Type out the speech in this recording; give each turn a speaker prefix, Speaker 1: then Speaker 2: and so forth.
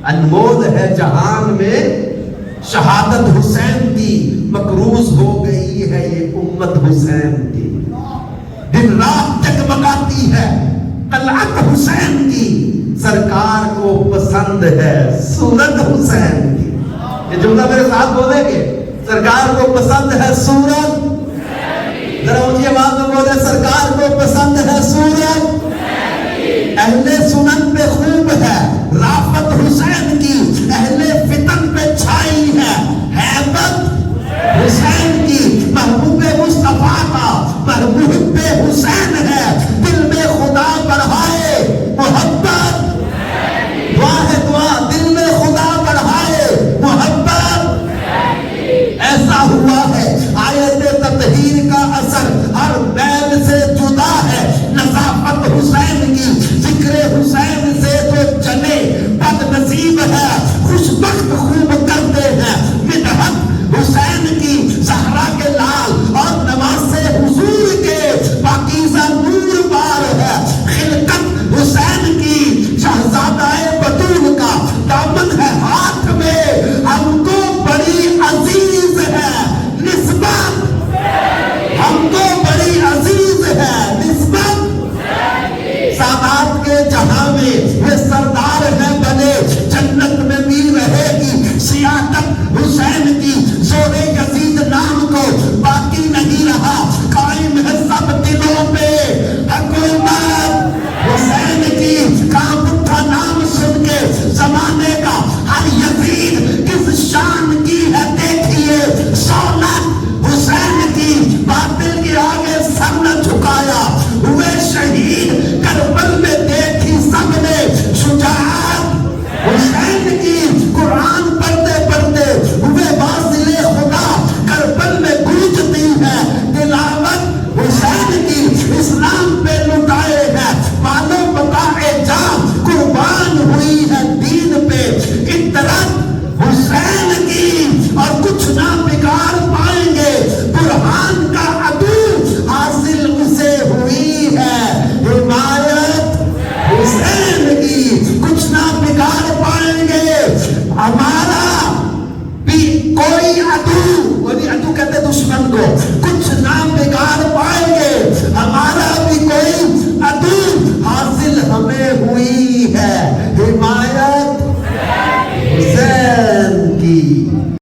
Speaker 1: انمول ہے جہان میں شہادت حسین کی، مقروض ہو گئی ہے یہ امت حسین کی، دن رات جگمگاتی ہے قلعت حسین کی، سرکار کو پسند ہے صورت حسین کی۔ یہ جملہ میرے ساتھ بولیں گے، سرکار کو پسند ہے صورت، ذرا اونچی آواز میں بولے، سرکار کو پسند ہے صورت، اہل سنت پہ خوب ہے رافت حسین